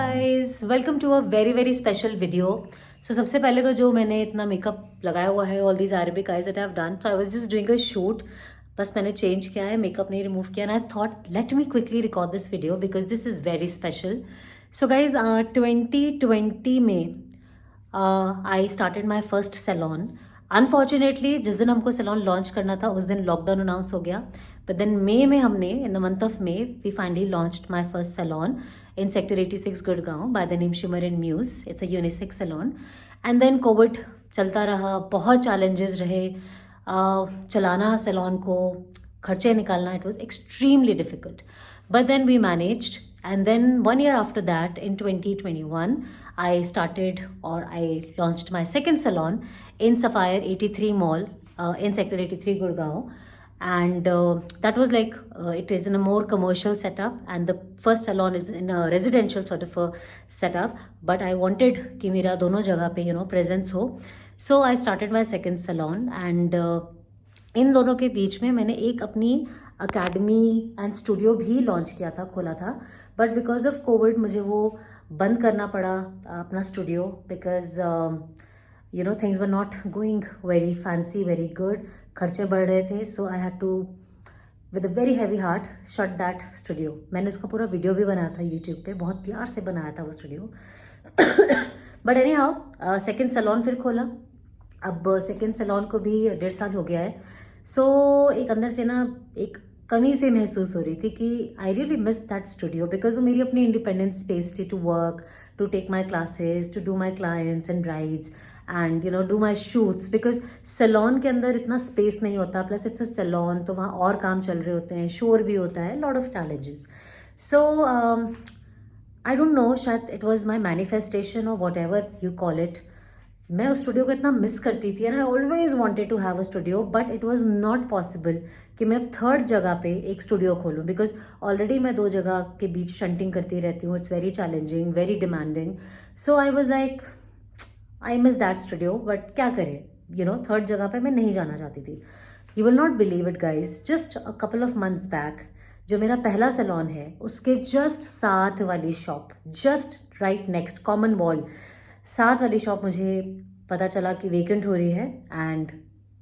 Guys, welcome to a very very special video. So सबसे पहले तो जो मैंने इतना मेकअप लगाया हुआ है, all these Arabic eyes that I have done, so I was just doing a shoot. बस मैंने चेंज किया है, मेकअप नहीं रिमूव किया, and I thought let me quickly record this video because this is very special. So guys 2020 में I started my first salon. Unfortunately जिस दिन हमको सैलॉन लॉन्च करना था उस दिन लॉकडाउन अनाउंस हो गया, बट देन मई में हमने in the month of May we finally launched my first salon in Sector 86 Gurgaon by the name Shimmer and Muse. It's a unisex salon. And then COVID चलता रहा, बहुत challenges रहे, चलाना सैलॉन को, खर्चे निकालना, it was extremely difficult. But then we managed, and then 1 year after that, in 2021, I started or I launched my second salon in Sapphire 83 Mall in Sector 83 Gurgaon. And that was like it is in a more commercial setup, and the first salon is in a residential sort of a setup, but I wanted कि मेरा दोनों जगह पे presence हो, so I started my second salon. And इन दोनों के बीच में मैंने एक अपनी अकेडमी एंड स्टूडियो भी लॉन्च किया था, खोला था, बट बिकॉज ऑफ कोविड मुझे वो बंद करना पड़ा अपना studio, because things were not going very fancy, very good, खर्चे बढ़ रहे थे, so I had to with a very heavy heart shut that studio. मैंने उसका पूरा वीडियो भी बनाया था यूट्यूब पे, बहुत प्यार से बनाया था वो studio. But any how second salon फिर खोला। अब सेकेंड सैलॉन को भी 1.5 साल हो गया है। सो एक अंदर से ना एक कमी से महसूस हो रही थी कि I really miss that studio, because वो मेरी अपनी इंडिपेंडेंट स्पेस थी to work, to take my classes, to do my clients and brides and do my shoots, because salon के अंदर इतना स्पेस नहीं होता, प्लस इट्स अ सैलॉन, तो वहाँ और काम चल रहे होते हैं, शोर भी होता है, lot of challenges. So I don't know, शायद इट वॉज माई मैनिफेस्टेशन और whatever you call it, मैं उस स्टूडियो को इतना मिस करती थी, and I always wanted to have a studio, but it was not possible कि मैं थर्ड जगह पे एक स्टूडियो खोलूँ, बिकॉज ऑलरेडी मैं 2 जगह के बीच शंटिंग करती रहती हूँ, it's very challenging, very demanding. So I was like I miss that studio, but क्या करें, थर्ड जगह पे मैं नहीं जाना चाहती थी। You will not believe it guys, just a couple of months back जो मेरा पहला सैलॉन है उसके जस्ट साथ वाली shop, just right next common wall, साथ वाली शॉप मुझे पता चला कि वेकेंट हो रही है, and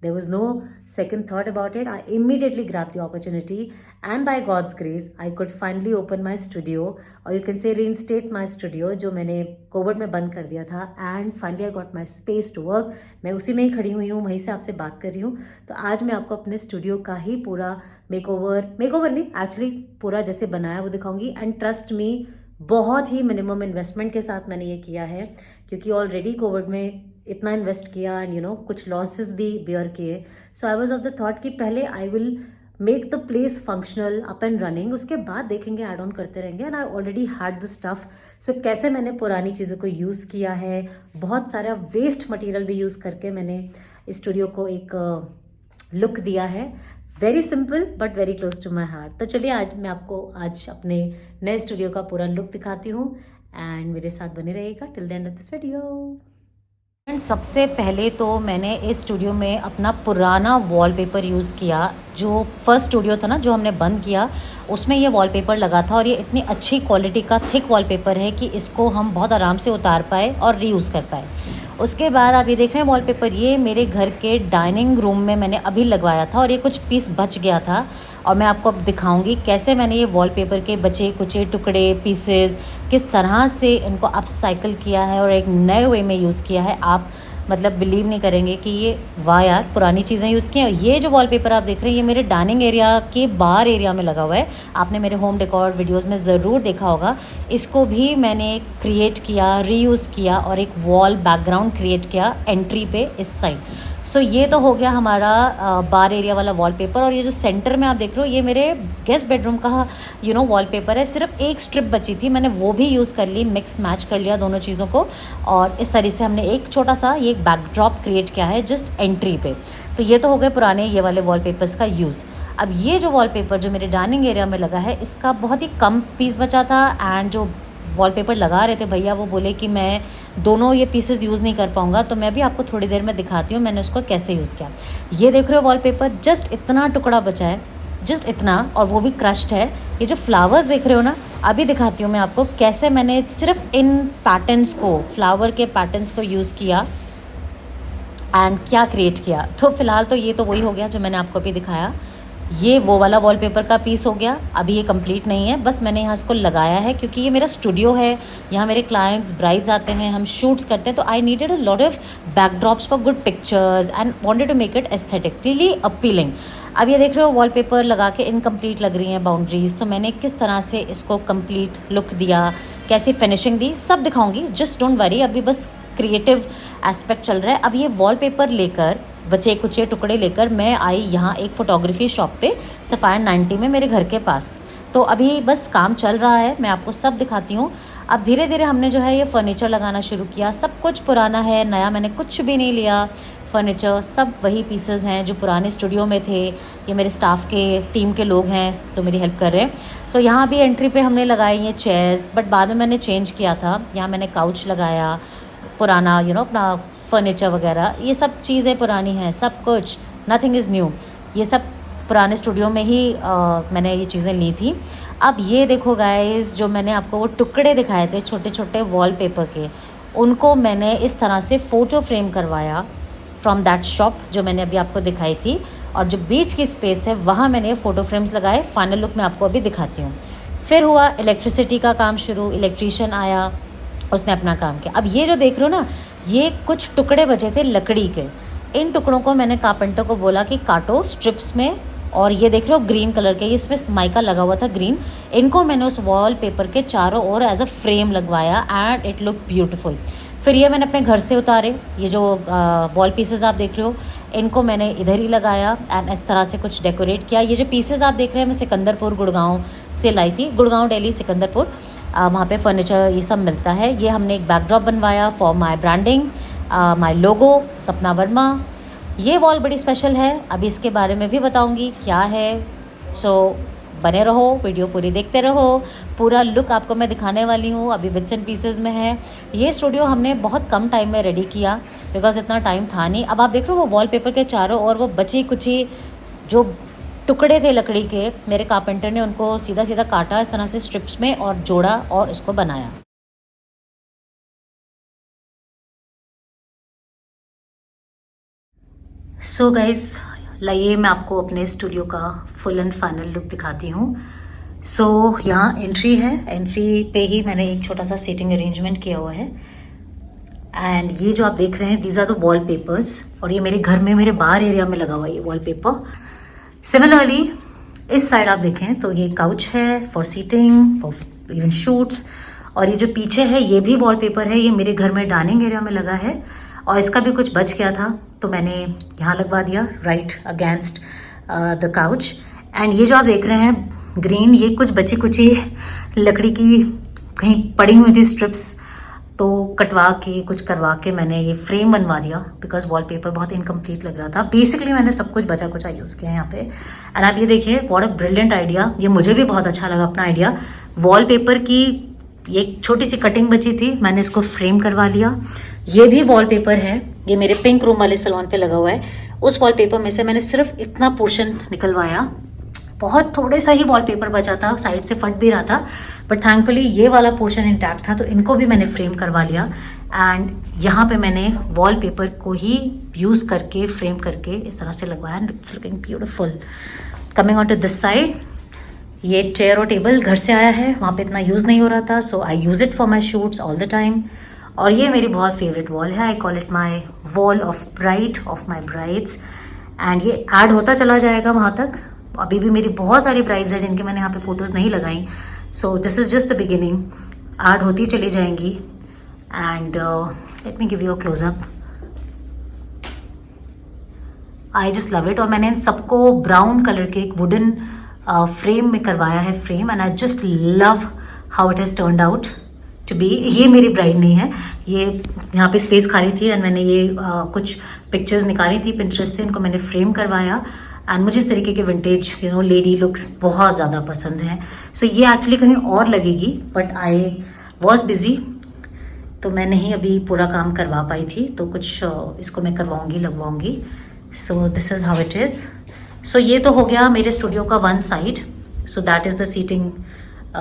there was no second thought about it. I immediately grab the opportunity, and by God's grace I could finally open my studio, और you can say reinstate my studio जो मैंने कोविड में बंद कर दिया था, and finally I got my space to work. मैं उसी में ही खड़ी हुई हूँ, वहीं से आपसे बात कर रही हूँ। तो आज मैं आपको अपने स्टूडियो का ही पूरा मेकओवर नहीं, एक्चुअली पूरा जैसे बनाया वो दिखाऊंगी, एंड ट्रस्ट मी बहुत ही मिनिमम इन्वेस्टमेंट के साथ मैंने ये किया है, क्योंकि ऑलरेडी कोविड में इतना इन्वेस्ट किया एंड कुछ लॉसेस भी बियर किए। So I was of the thought कि पहले I will make the place functional, up and running, उसके बाद देखेंगे, ऐड ऑन करते रहेंगे, and I already had the stuff. So कैसे मैंने पुरानी चीज़ों को यूज़ किया है, बहुत सारा वेस्ट मटेरियल भी यूज़ करके मैंने इस स्टूडियो को एक लुक दिया है, very simple but very close to my heart. तो चलिए आज मैं आपको अपने नए स्टूडियो का पूरा लुक दिखाती हूँ, एंड मेरे साथ बने रहिएगा till the end of this video. Friends, सबसे पहले तो मैंने इस स्टूडियो में अपना पुराना वॉलपेपर यूज़ किया। जो फर्स्ट स्टूडियो था ना, जो हमने बंद किया, उसमें ये वॉलपेपर लगा था, और ये इतनी अच्छी क्वालिटी का थिक वॉलपेपर है कि इसको हम बहुत आराम से उतार पाए और रीयूज़ कर पाए। उसके बाद आप ये देख रहे हैं वॉलपेपर, ये मेरे घर के डाइनिंग रूम में मैंने अभी लगवाया था, और ये कुछ पीस बच गया था, और मैं आपको अब दिखाऊंगी कैसे मैंने ये वॉलपेपर के बचे कुचे टुकड़े, पीसेस, किस तरह से इनको अपसाइकिल किया है और एक नए वे में यूज़ किया है। आप मतलब बिलीव नहीं करेंगे कि ये वाह यार, पुरानी चीज़ें यूज़ की हैं। ये जो वॉलपेपर आप देख रहे हैं, ये मेरे डाइनिंग एरिया के बाहर एरिया में लगा हुआ है, आपने मेरे होम डेकोर वीडियोस में ज़रूर देखा होगा। इसको भी मैंने क्रिएट किया, रीयूज़ किया, और एक वॉल बैकग्राउंड क्रिएट किया एंट्री पे इस साइड। सो ये तो हो गया हमारा बार एरिया वाला वॉलपेपर, और ये जो सेंटर में आप देख रहे हो, ये मेरे गेस्ट बेडरूम का वॉलपेपर है। सिर्फ एक स्ट्रिप बची थी, मैंने वो भी यूज़ कर ली, मिक्स मैच कर लिया दोनों चीज़ों को, और इस तरह से हमने एक छोटा सा ये बैकड्रॉप क्रिएट किया है जस्ट एंट्री पे। तो ये तो हो गए पुराने ये वाले वॉलपेपर्स का यूज़। अब ये जो वॉलपेपर जो मेरे डाइनिंग एरिया में लगा है, इसका बहुत ही कम पीस बचा था, एंड जो वॉलपेपर लगा रहे थे भैया, वो बोले कि मैं दोनों ये पीसेस यूज़ नहीं कर पाऊँगा, तो मैं भी आपको थोड़ी देर में दिखाती हूँ मैंने उसको कैसे यूज़ किया। ये देख रहे हो वॉलपेपर, जस्ट इतना टुकड़ा बचा है, जस्ट इतना, और वो भी क्रश्ड है। ये जो फ्लावर्स देख रहे हो ना, अभी दिखाती हूँ मैं आपको कैसे मैंने सिर्फ इन पैटर्न्स को, फ्लावर के पैटर्न्स को यूज़ किया एंड क्या क्रिएट किया। तो फिलहाल तो ये तो वही हो गया जो मैंने आपको अभी दिखाया। ये वो वाला वॉलपेपर का पीस हो गया। अभी ये कंप्लीट नहीं है, बस मैंने यहाँ इसको लगाया है क्योंकि ये मेरा स्टूडियो है। यहाँ मेरे क्लाइंट्स, ब्राइड्स आते हैं, हम शूट्स करते हैं, तो I needed a lot of backdrops for good pictures and wanted to make it aesthetically appealing. अब ये देख रहे हो वॉलपेपर लगा के इनकम्प्लीट लग रही हैं बाउंड्रीज, तो मैंने किस तरह से इसको कंप्लीट लुक दिया, कैसी फिनिशिंग दी, सब दिखाऊंगी। जस्ट डोंट वरी, अभी बस क्रिएटिव एस्पेक्ट चल रहा है। अब ये वॉलपेपर लेकर, बचे कुचे टुकड़े लेकर मैं आई यहाँ एक फ़ोटोग्राफी शॉप पे सफ़ायर 90 में मेरे घर के पास। तो अभी बस काम चल रहा है, मैं आपको सब दिखाती हूँ। अब धीरे धीरे हमने जो है ये फ़र्नीचर लगाना शुरू किया। सब कुछ पुराना है, नया मैंने कुछ भी नहीं लिया। फ़र्नीचर सब वही पीसेस हैं जो पुराने स्टूडियो में थे। ये मेरे स्टाफ के, टीम के लोग हैं तो मेरी हेल्प कर रहे हैं। तो यहाँ भी एंट्री पे हमने लगाई ये चेयर्स, बट बाद में मैंने चेंज किया था। यहाँ मैंने काउच लगाया, पुराना अपना फर्नीचर वगैरह, ये सब चीज़ें पुरानी हैं, सब कुछ, नथिंग इज़ न्यू। ये सब पुराने स्टूडियो में ही मैंने ये चीज़ें ली थी। अब ये देखो गाइस, जो मैंने आपको वो टुकड़े दिखाए थे छोटे छोटे वॉलपेपर के, उनको मैंने इस तरह से फ़ोटो फ्रेम करवाया फ्रॉम दैट शॉप जो मैंने अभी आपको दिखाई थी। और जो बीच की स्पेस है वहाँ मैंने फ़ोटो फ्रेम्स लगाए। फाइनल लुक मैं आपको अभी दिखाती हूँ। फिर हुआ इलेक्ट्रिसिटी का काम शुरू। इलेक्ट्रीशियन आया, उसने अपना काम किया। अब ये जो देख रहे हो ना, ये कुछ टुकड़े बचे थे लकड़ी के। इन टुकड़ों को मैंने कारपेंटर को बोला कि काटो स्ट्रिप्स में। और ये देख रहे हो ग्रीन कलर के, इसमें माइका लगा हुआ था ग्रीन। इनको मैंने उस वॉल पेपर के चारों ओर एज अ फ्रेम लगवाया एंड इट लुक ब्यूटीफुल। फिर ये मैंने अपने घर से उतारे। ये जो वॉल पीसेस आप देख रहे हो, इनको मैंने इधर ही लगाया एंड इस तरह से कुछ डेकोरेट किया। ये जो पीसेस आप देख रहे हैं मैं सिकंदरपुर गुड़गांव से लाई थी। गुड़गांव, दिल्ली, सिकंदरपुर, वहाँ पे फर्नीचर ये सब मिलता है। ये हमने एक बैकड्रॉप बनवाया फॉर माय ब्रांडिंग, माय लोगो, सपना वर्मा। ये वॉल बड़ी स्पेशल है, अभी इसके बारे में भी बताऊंगी क्या है। सो बने रहो, वीडियो पूरी देखते रहो। पूरा लुक आपको मैं दिखाने वाली हूँ, अभी बिट्स एंड पीसेस में है। ये स्टूडियो हमने बहुत कम टाइम में रेडी किया बिकॉज इतना टाइम था नहीं। अब आप देख रहे हो वो वॉलपेपर के चारों और वो बची कुची जो टुकड़े थे लकड़ी के, मेरे कारपेंटर ने उनको सीधा सीधा काटा इस तरह से स्ट्रिप्स में और जोड़ा और इसको बनाया। सो गाइस, लाइए मैं आपको अपने स्टूडियो का फुल एंड फाइनल लुक दिखाती हूँ। सो यहाँ एंट्री है, एंट्री पे ही मैंने एक छोटा सा सीटिंग अरेंजमेंट किया हुआ है। एंड ये जो आप देख रहे हैं, these are the wallpapers. और ये मेरे घर में, मेरे बाहर एरिया में लगा हुआ है ये वॉल पेपर। सिमिलरली इस साइड आप देखें तो ये काउच है for seating, for even shoots. और ये जो पीछे है ये भी वॉलपेपर है, ये मेरे घर में डाइनिंग एरिया में लगा है। और इसका भी कुछ बच गया था तो मैंने यहाँ लगवा दिया right against the couch. And ये जो आप देख रहे हैं ग्रीन, ये कुछ बची कुची लकड़ी की कहीं पड़ी हुई थी स्ट्रिप्स, तो कटवा के कुछ करवा के मैंने ये फ्रेम बनवा दिया बिकॉज वॉलपेपर बहुत इनकम्प्लीट लग रहा था। बेसिकली मैंने सब कुछ बचा कुचा यूज़ किया है यहाँ पे। एंड आप ये देखिए, व्हाट अ ब्रिलियंट आइडिया। ये मुझे भी बहुत अच्छा लगा अपना आइडिया। वॉलपेपर की ये छोटी सी कटिंग बची थी, मैंने इसको फ्रेम करवा लिया। ये भी वॉलपेपर है, ये मेरे पिंक रूम वाले सलोन पे लगा हुआ है। उस वॉलपेपर में से मैंने सिर्फ इतना पोर्शन निकलवाया, बहुत थोड़े सा ही वॉलपेपर बचा था, साइड से फट भी रहा था, बट थैंकफुली ये वाला पोर्शन इंटैक्ट था तो इनको भी मैंने फ्रेम करवा लिया। एंड यहाँ पे मैंने वॉलपेपर को ही यूज़ करके फ्रेम करके इस तरह से लगवाया। It's looking beautiful. Coming on to this side, ये चेयर और टेबल घर से आया है, वहाँ पे इतना यूज़ नहीं हो रहा था, so I use it for my shoots all the time. और ये मेरी बहुत फेवरेट वॉल है, I call it my wall of bride, of my brides. And ये ऐड होता चला जाएगा वहाँ तक। अभी भी मेरी बहुत सारी ब्राइड्स हैं जिनके मैंने यहाँ पे फोटोज़ नहीं लगाई, so this is just the beginning. Add होती चली जाएंगी। And let me give you a closeup. I just love it. और मैंने इन सबको ब्राउन कलर के एक वुडन फ्रेम में करवाया है frame, and I just love how it has turned out to be. ये मेरी ब्राइड नहीं है, ये यहाँ पे स्पेस खाली थी एंड मैंने ये कुछ पिक्चर्स निकाली थी पिंटरेस्ट से, इनको मैंने फ्रेम करवाया। एंड मुझे इस तरीके के विंटेज लेडी लुक्स बहुत ज़्यादा पसंद हैं। सो ये एक्चुअली कहीं और लगेगी, बट आई वॉज बिजी तो मैं नहीं अभी पूरा काम करवा पाई थी, तो कुछ इसको मैं करवाऊँगी, लगवाऊँगी। So this is how it is. So ये तो हो गया मेरे स्टूडियो का one side. So that is the seating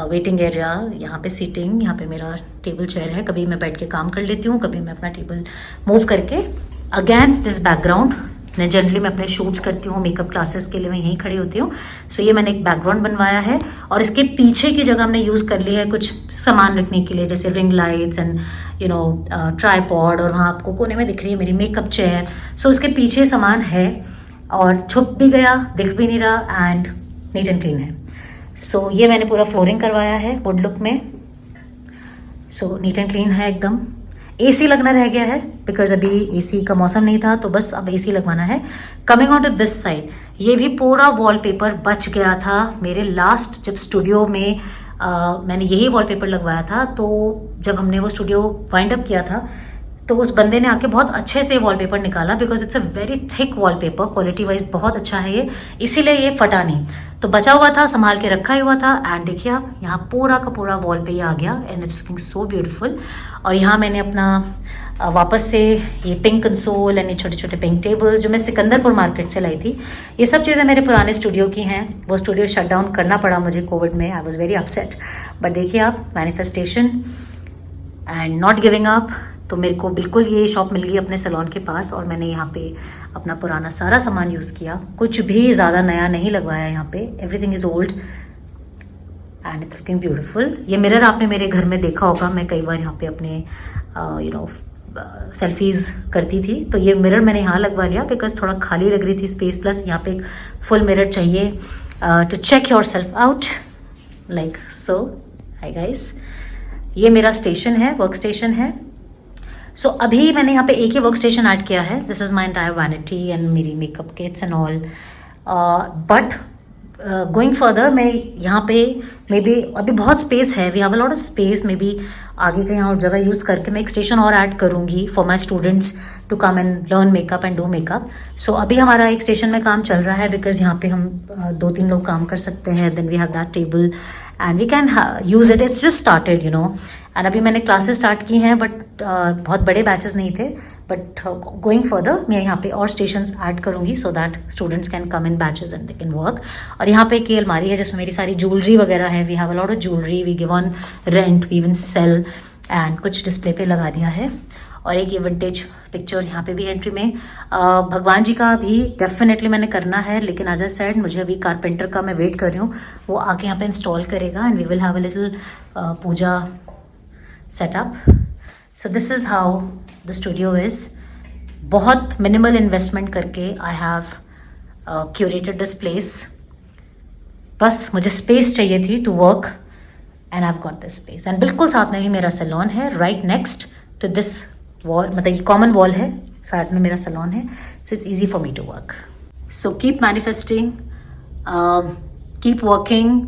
waiting area, यहाँ पे सीटिंग, यहाँ पे मेरा टेबल चेयर है, कभी मैं बैठ के काम कर लेती हूँ, कभी मैं अपना टेबल मूव करके अगेंस्ट दिस बैकग्राउंड मैं जनरली मैं अपने शूट्स करती हूँ, मेकअप क्लासेस के लिए मैं यहीं खड़ी होती हूँ। सो ये मैंने एक बैकग्राउंड बनवाया है और इसके पीछे की जगह हमने यूज़ कर ली है कुछ सामान रखने के लिए, जैसे ring lights and you know tripod, और वहाँ आपको कोने में दिख रही है मेरी मेकअप चेयर। सो उसके पीछे सामान है और छुप भी गया, दिख भी नहीं रहा, एंड नीट एंड क्लीन है। सो ये मैंने पूरा फ्लोरिंग करवाया है वुड लुक में। सो नीट एंड क्लीन है एकदम। एसी लगना रह गया है बिकॉज अभी एसी का मौसम नहीं था, तो बस अब एसी लगवाना है। Coming on to this side, ये भी पूरा वॉलपेपर बच गया था मेरे लास्ट जब स्टूडियो में मैंने यही वॉलपेपर लगवाया था। तो जब हमने वो स्टूडियो वाइंड अप किया था तो उस बंदे ने आके बहुत अच्छे से वॉलपेपर निकाला, because it's a very thick wallpaper, quality wise बहुत अच्छा है ये, इसीलिए ये फटा नहीं। तो बचा हुआ था, संभाल के रखा हुआ था, एंड देखिए आप यहाँ पूरा का पूरा वॉल पे ये आ गया and it's looking so beautiful. और यहाँ मैंने अपना वापस से ये पिंक कंसोल एंड ये छोटे छोटे पिंक टेबल्स जो मैं सिकंदरपुर मार्केट से लाई थी, ये सब चीज़ें मेरे पुराने स्टूडियो की हैं। वो स्टूडियो शट डाउन करना पड़ा मुझे कोविड में, I was very upset, but देखिए आप manifestation and not giving up. तो मेरे को बिल्कुल ये शॉप मिल गई अपने सैलून के पास और मैंने यहाँ पे अपना पुराना सारा सामान यूज़ किया, कुछ भी ज़्यादा नया नहीं लगवाया यहाँ पे, everything is old and it's looking beautiful. ये मिरर आपने मेरे घर में देखा होगा, मैं कई बार यहाँ पे अपने यू नो सेल्फीज़ करती थी, तो ये मिरर मैंने यहाँ लगवा लिया बिकॉज थोड़ा खाली लग रही थी स्पेस, प्लस यहाँ पे एक फुल मिरर चाहिए to check yourself out like so. Hi guys, ये मेरा स्टेशन है, वर्क स्टेशन है। सो अभी मैंने यहाँ पे एक ही वर्क स्टेशन ऐड किया है, this is my entire vanity and मेरी makeup kits and all, but going further मैं यहाँ पे मे बी अभी बहुत स्पेस है, we have a lot of space, maybe आगे कहीं और जगह यूज़ करके मैं एक स्टेशन और ऐड करूँगी for my students to come and learn makeup and do makeup. So अभी हमारा एक स्टेशन में काम चल रहा है बिकॉज यहाँ पे हम 2-3 लोग काम कर सकते हैं, then we have that table and we can use it, it's just started you know. And अभी मैंने क्लासेस स्टार्ट की हैं, बट बहुत बड़े बैचेस नहीं थे, बट गोइंग फर्दर मैं यहाँ पे और स्टेशंस ऐड करूँगी so that students can come in batches and they can work. और यहाँ पे एक ये अलमारी है जिसमें मेरी सारी ज्वेलरी वगैरह है, we have a lot of jewellery, we give on rent, we even sell, and कुछ डिस्प्ले पे लगा दिया है। और एक ये विंटेज पिक्चर यहाँ पे भी एंट्री में, भगवान जी का भी डेफिनेटली मैंने करना है, लेकिन एज ए सेड मुझे अभी कारपेंटर का मैं वेट कर रही हूँ, वो आके यहाँ पे इंस्टॉल करेगा and we will have a little puja setup. So this is how the studio is. बहुत मिनिमल इन्वेस्टमेंट करके I have curated this place. बस मुझे स्पेस चाहिए थी to work and I have got this space, and बिल्कुल साथ में ही मेरा सैलून है, right next to this wall, मतलब ये कॉमन वॉल है, साथ में मेरा सैलून है, so it's easy for me to work. So keep manifesting, keep working,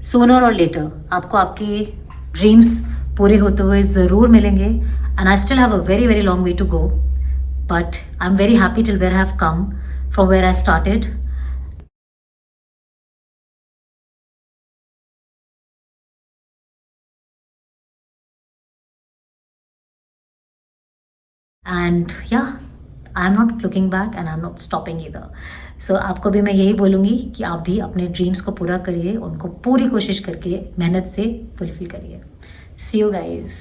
sooner or later आपको आपकी ड्रीम्स पूरे होते हुए ज़रूर मिलेंगे। And I still have a very very long way to go, but I am very happy till where I have come from where I started. And yeah I am not looking back and I am not stopping either. So आपको भी मैं यही बोलूँगी कि आप भी अपने dreams को पूरा करिए, उनको पूरी कोशिश करके मेहनत से फुलफिल करिए। सी यू गाइज।